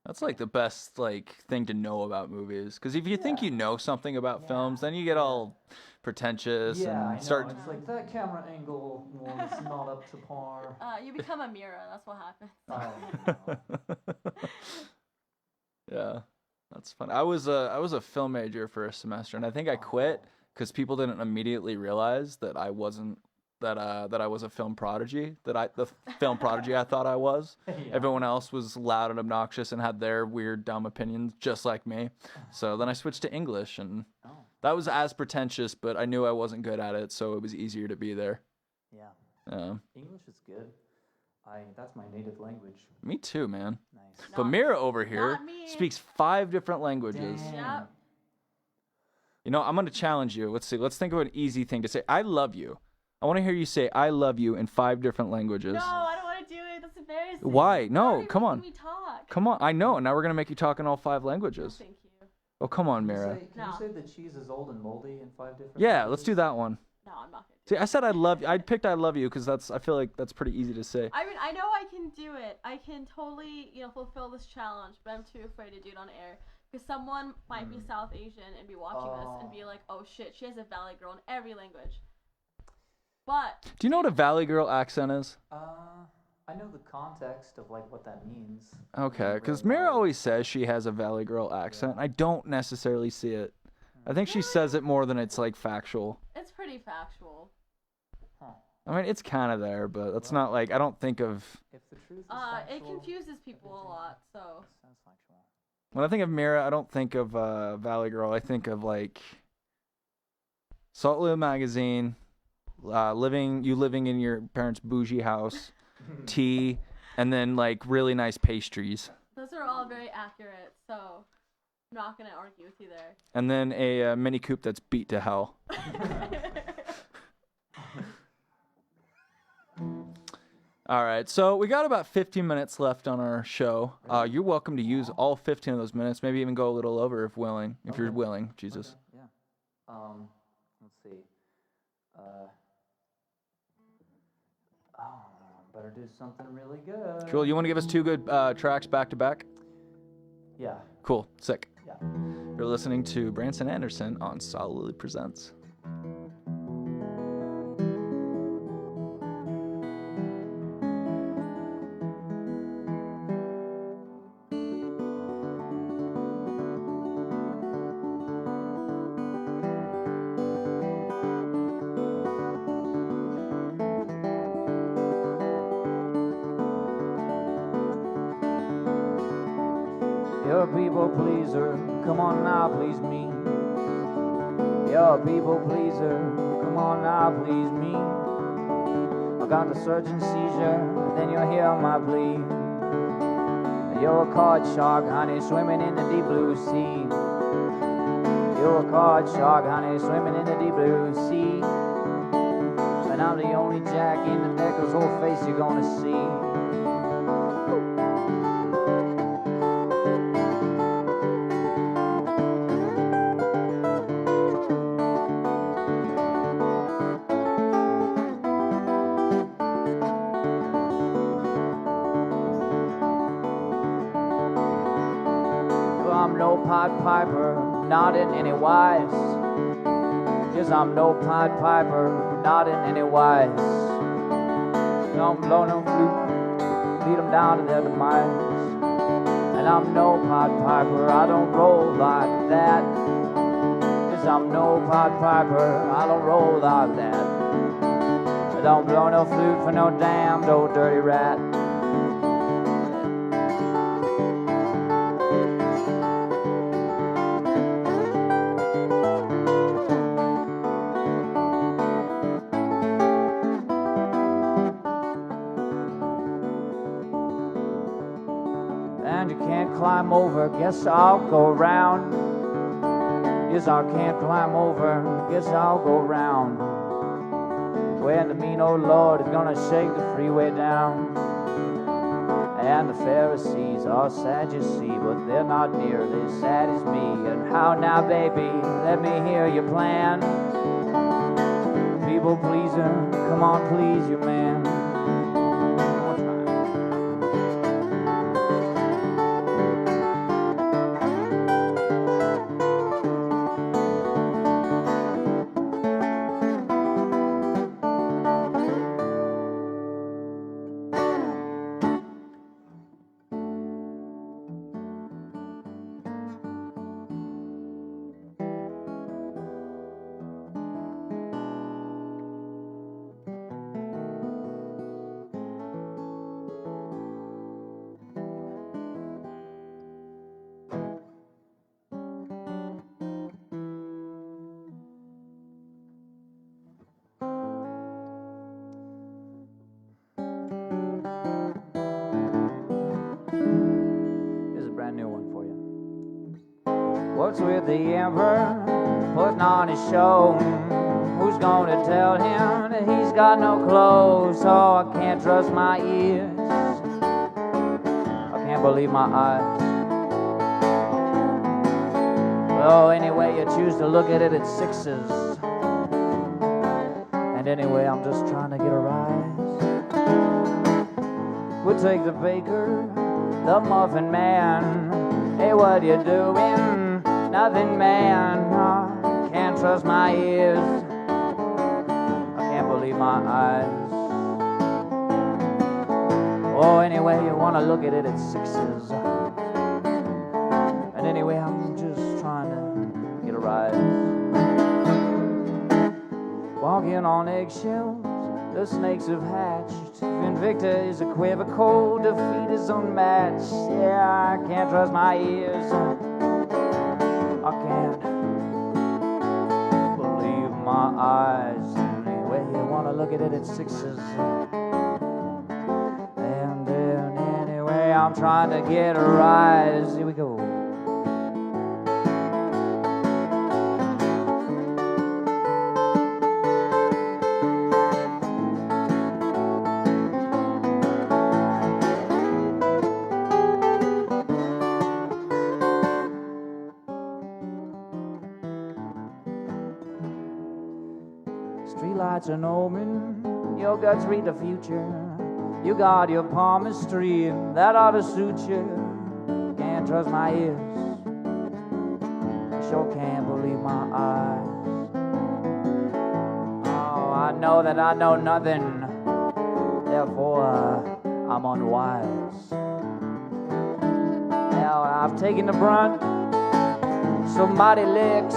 That's like the best like thing to know about movies. Because if you think you know something about films, then you get all pretentious Yeah, I and know. start. It's like that camera angle was not up to par. You become a mirror. That's what happens. Oh, no. Yeah, that's fun. I was a film major for a semester, and I think I quit because people didn't immediately realize that I wasn't that I was a film prodigy. The film prodigy I thought I was. Yeah. Everyone else was loud and obnoxious and had their weird dumb opinions just like me. So then I switched to English, and that was as pretentious, but I knew I wasn't good at it, so it was easier to be there. Yeah. English is good. That's my native language. Me too, man. Nice. But Mira over here not me. speaks 5 different languages. Damn. Yep. You know, I'm going to challenge you. Let's see. Let's think of an easy thing to say. I love you. I want to hear you say I love you in 5 different languages. No, I don't want to do it. That's embarrassing. Why? No, Sorry, come on. making me talk. Come on. I know. Now we're going to make you talk in all 5 No, languages. thank you. Oh, come on, Can Mira. you No. say the cheese is old and moldy in 5 different Yeah, languages? let's do that one. No, I'm not gonna. See, I said I love you. I picked I love you because I feel like that's pretty easy to say. I mean, I know I can do it. I can totally, fulfill this challenge, but I'm too afraid to do it on air. Because someone might be South Asian and be watching this and be like, oh shit, she has a Valley Girl in every language. But. Do you know what a Valley Girl accent is? I know the context of like what that means. Okay, because Mira always says she has a Valley Girl accent. I don't necessarily see it. I think she says it more than it's like factual. It's pretty factual. I mean, it's kind of there, but that's not like, I don't think of, If the truth is It factual, confuses people a lot, so. sounds factual. when I think of Mira, I don't think of Valley Girl. I think of like Salt Lou Magazine, living in your parents' bougie house, tea, and then like really nice pastries. Those are all very accurate, so I'm not gonna argue with you there. And then a Mini Coupe that's beat to hell. All right, so we got about 15 minutes left on our show. You're welcome to use all 15 of those minutes, maybe even go a little over if you're willing, Jesus. Okay, yeah. Let's see. Better do something really good. Cool, you want to give us 2 good tracks back to back? Yeah. Cool, sick. Yeah. You're listening to Branson Anderson on Solidly Presents. You're a people pleaser, come on now, please me. You're a people pleaser, come on now, please me. I got the surgeon seizure, then you'll hear my plea. You're a card shark, honey, swimming in the deep blue sea. You're a card shark, honey, swimming in the deep blue sea. And I'm the only jack in the deck whose whole face you're gonna see. I'm no Pied Piper, not in any wise. Yes, I'm no Pied Piper, not in any wise. I'm blowing them flute, lead them down to their demise. And I'm no Pied Piper, I don't roll like that. Yes, I'm no Pied Piper, I don't roll like that. I don't blow no flute for no damned old dirty rat. And you can't climb over, guess I'll go round. Yes, I can't climb over, guess I'll go round. When the mean old Lord is gonna shake the freeway down. And the Pharisees are sad, you see, but they're not nearly as sad as me. And how now, baby, let me hear your plan. People pleaser, come on, please your man. One more time. courts with the emperor, putting on his show. Who's gonna tell him that he's got no clothes? So I can't trust my ears, I can't believe my eyes. Well, anyway you choose to look at it, it's sixes. And anyway, I'm just trying to get a rise. We'll take the baker, the muffin man. Hey, what you doing? Nothing, man. I can't trust my ears, I can't believe my eyes. Oh, anyway, you wanna look at it, it's sixes. And anyway, I'm just trying to get a rise. Walking on eggshells, the snakes have hatched. Invicta is equivocal, defeat is unmatched. Yeah, I can't trust my ears, I can't believe my eyes. Anyway, you wanna look at it, it's sixes. And then anyway, I'm trying to get a rise. Here we go. Streetlights an omen, your guts read the future. You got your palmistry, that ought to suit you. Can't trust my ears, I sure can't believe my eyes. Oh, I know that I know nothing, therefore I'm unwise. Now I've taken the brunt, somebody licks,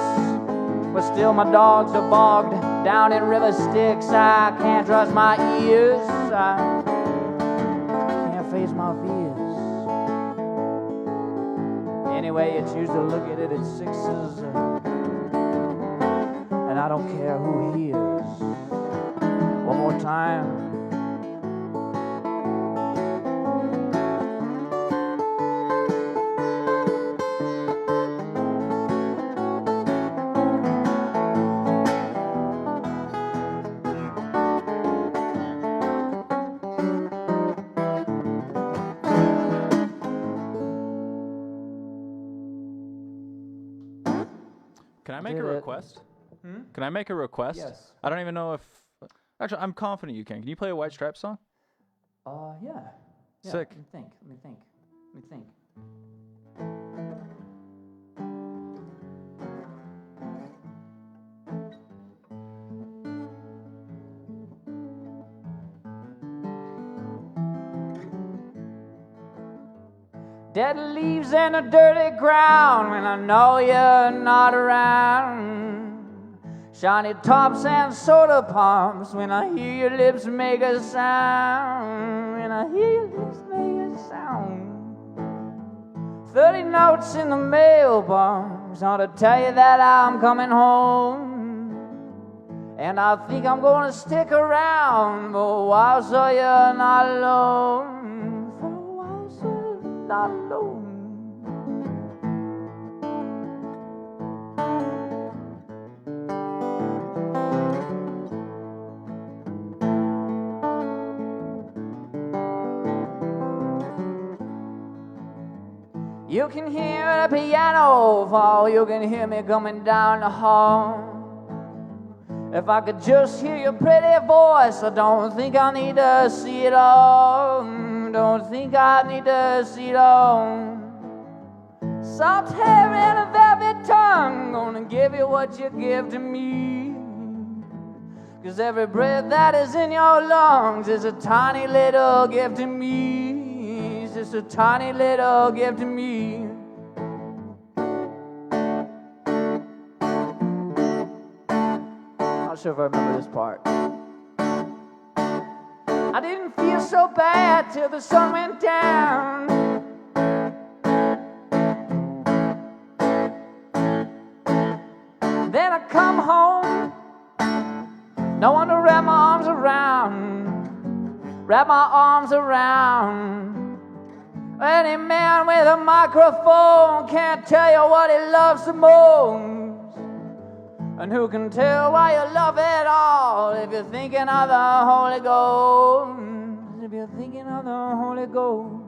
but still my dogs are bogged down in river Styx. I can't trust my ears, I can't face my fears. Anyway, you choose to look at it, it's sixes. And I don't care who hears. One more time. Can I make a Did it. request? Can I make a request? Yes. I don't even know if. Actually, I'm confident you can. Can you play a White Stripes song? Yeah. Sick. Let me think. Dead leaves and a dirty ground when I know you're not around. Shiny tops and soda pumps when I hear your lips make a sound. When I hear your lips make a sound. 30 notes in the mailbox ought to tell you that I'm coming home. And I think I'm gonna stick around for a while so you're not alone. For a while so you're not alone. You can hear the piano fall, you can hear me coming down the hall. If I could just hear your pretty voice, I don't think I need to see it all. Don't think I need to see it all. Soft hair and a velvet tongue, gonna give you what you give to me. 'Cause every breath that is in your lungs is a tiny little gift to me. It's just a tiny little gift to me. Not sure if I remember this part. I didn't feel so bad till the sun went down. Then I come home, no one to wrap my arms around. Wrap my arms around. Any man with a microphone can't tell you what he loves the most. And who can tell why you love it all if you're thinking of the Holy Ghost? If you're thinking of the Holy Ghost.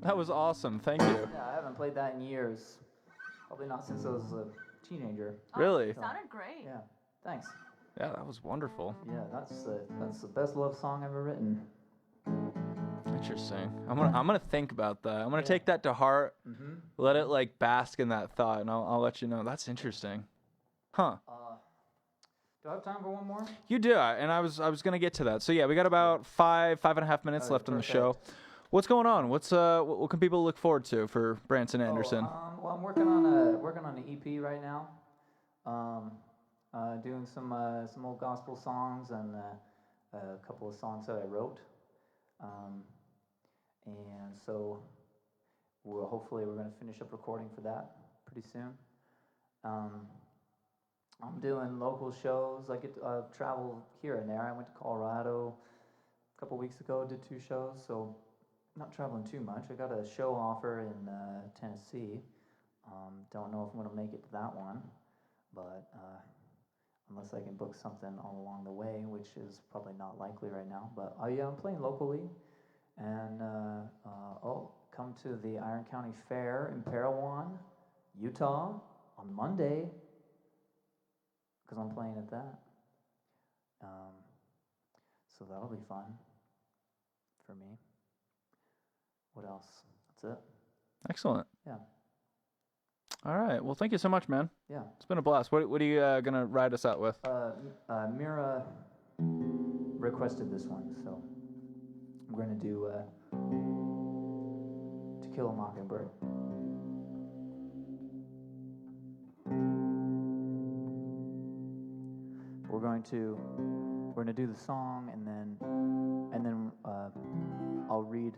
That was awesome. Thank you. Yeah, I haven't played that in years. Probably not since I was a teenager. Really? It sounded great. Yeah, thanks. Yeah, that was wonderful. Yeah, that's the best love song ever written. Interesting. I'm gonna think about that. I'm gonna Yeah. take that to heart. Mm-hmm. Let it like bask in that thought, and I'll let you know. That's interesting. Huh. Do I have time for one more? You do, and I was gonna get to that. So yeah, we got about 5.5 minutes Okay, left in the perfect. show. What's going on? What can people look forward to for Branson Anderson? Well, I'm working on an EP right now. Doing some old gospel songs and a couple of songs that I wrote. And so hopefully we're going to finish up recording for that pretty soon. I'm doing local shows. I get to travel here and there. I went to Colorado a couple weeks ago, did 2 shows, so not traveling too much. I got a show offer in Tennessee. Don't know if I'm going to make it to that one, but unless I can book something all along the way, which is probably not likely right now. But yeah, I'm playing locally, and come to the Iron County Fair in Parowan, Utah on Monday, because I'm playing at that. So that'll be fun for me. What else? That's it. Excellent. Yeah. All right. Well, thank you so much, man. Yeah. It's been a blast. What are you gonna ride us out with? Mira requested this one, so I'm going to do To Kill a Mockingbird. We're going to do the song, and then I'll read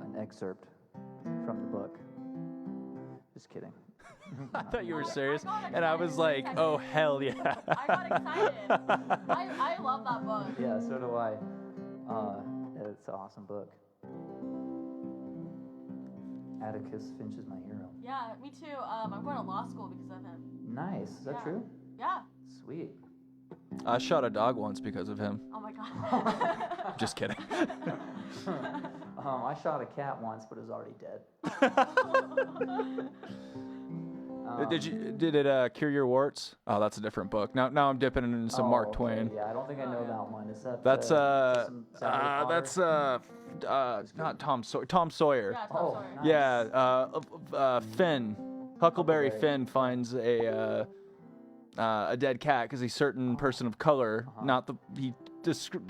an excerpt from the book. Just kidding. I thought you were Oh, I serious, got and I excited was when you like, said "Oh it. hell yeah!" I got excited. I love that book. Yeah, so do I. It's an awesome book. Atticus Finch is my hero. Yeah, me too. I'm going to law school because of him. Nice. Is that Yeah. true? Yeah. Sweet. I shot a dog once because of him. Oh my god. Just kidding. I shot a cat once, but it was already dead. Did it cure your warts? Oh, that's a different book. Now I'm dipping into some Mark okay. Twain. Yeah, I don't think I know that one. Is that? That's some Harry Potter? not Tom Sawyer. Tom Sawyer. Yeah, Tom Oh, Sawyer. nice. Yeah, Finn, Huckleberry Huckleberry. Finn finds a dead cat because a certain person of color, not the he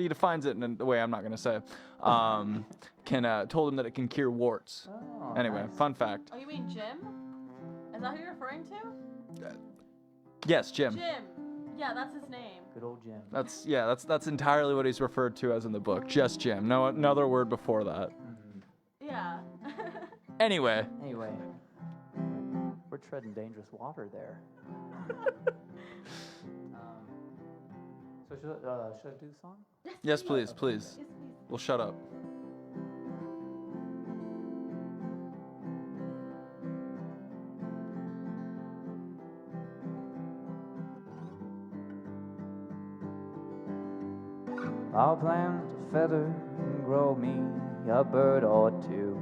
defines it in a way I'm not gonna say, told him that it can cure warts. Oh, Anyway, nice. fun fact. Oh, you mean Jim? Is that who you're referring to? Yes, Jim. Jim. Yeah, that's his name. Good old Jim. That's entirely what he's referred to as in the book. Just Jim. No other word before that. Yeah. Anyway. Anyway, we're treading dangerous water there. So should I do the song? Yes, please. Yes, please. We'll shut up. I'll plant a feather and grow me a bird or two.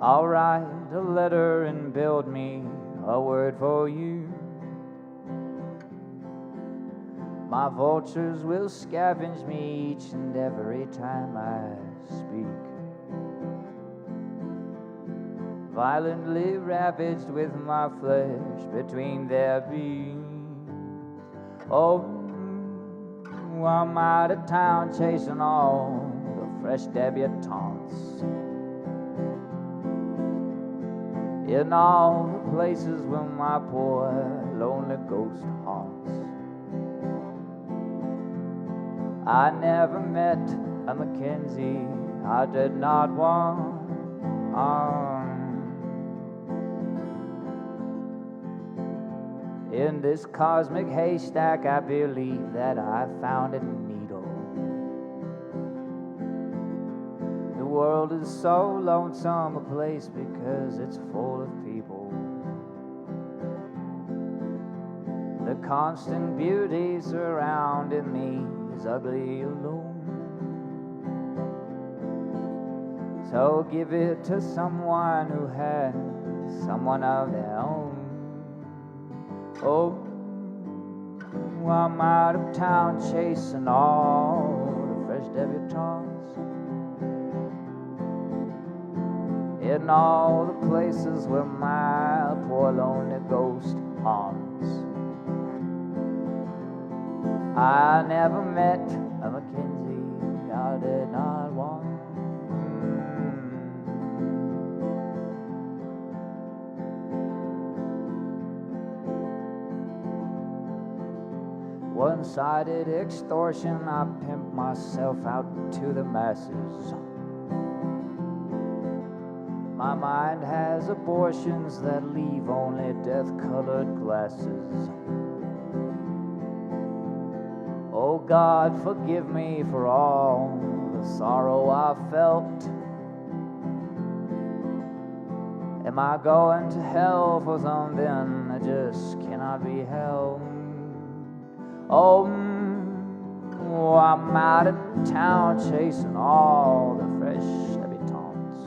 I'll write a letter and build me a word for you. My vultures will scavenge me each and every time I speak. Violently ravaged with my flesh between their beaks. Oh, I'm out of town chasing all the fresh debutantes in all the places where my poor lonely ghost haunts. I never met a Mackenzie I did not want. in this cosmic haystack, I believe that I found a needle. The world is so lonesome a place because it's full of people. The constant beauty surrounding me is ugly alone. So give it to someone who has someone of their own. Oh, I'm out of town chasing all the fresh debutantes in all the places where my poor lonely ghost haunts. I never met a Mackenzie I did not want. One-sided extortion, I pimp myself out to the masses. My mind has abortions that leave only death-colored glasses. Oh God, forgive me for all the sorrow I felt. Am I going to hell for something that just cannot be helped? Oh, I'm out of town chasing all the fresh debutantes.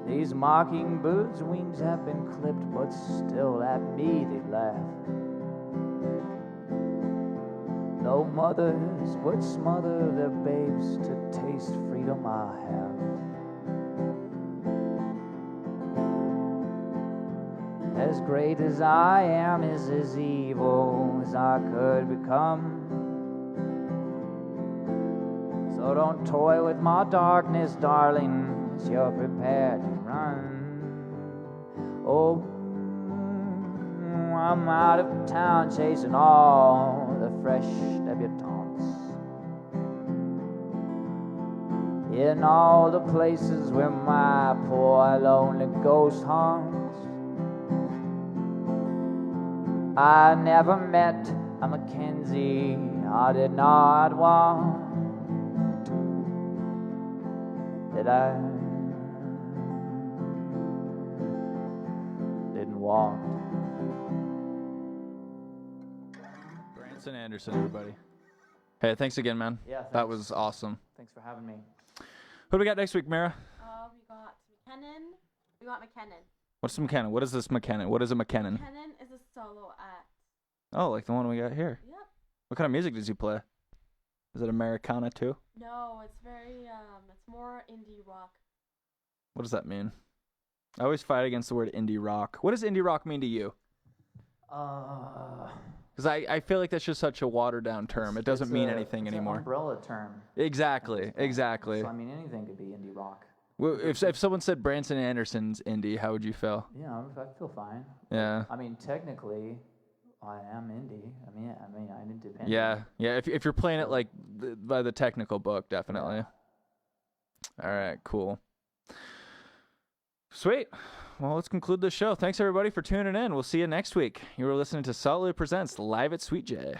These mockingbirds' wings have been clipped, but still at me they laugh. No mothers would smother their babes to taste freedom I have. As great as I am is as evil as I could become. So don't toy with my darkness, darling, as you're prepared to run. Oh, I'm out of town chasing all the fresh debutantes in all the places where my poor lonely ghost haunts. I never met a Mackenzie I did not want. That I didn't want. Branson Anderson, everybody. Hey, thanks again, man. Yeah, thanks. That was awesome. Thanks for having me. Who do we got next week, Mara? We got McKinnon. We got McKinnon. What's a McKinnon? What is this McKinnon? What is a McKinnon? McKinnon is a solo act. Oh, like the one we got here. Yep. What kind of music does he play? Is it Americana too? No, it's very it's more indie rock. What does that mean? I always fight against the word indie rock. What does indie rock mean to you? Because I feel like that's just such a watered down term. It doesn't mean anything it's anymore. An umbrella term. Exactly. Exactly. So I mean, anything could be indie rock. Well, if someone said Branson Anderson's indie, how would you feel? Yeah, I feel fine. Yeah. I mean, technically, I am indie. I mean, I'm independent. Yeah. Yeah. If you're playing it like by the technical book, definitely. Yeah. All right. Cool. Sweet. Well, let's conclude the show. Thanks everybody for tuning in. We'll see you next week. You were listening to Solid Presents live at Sweet J.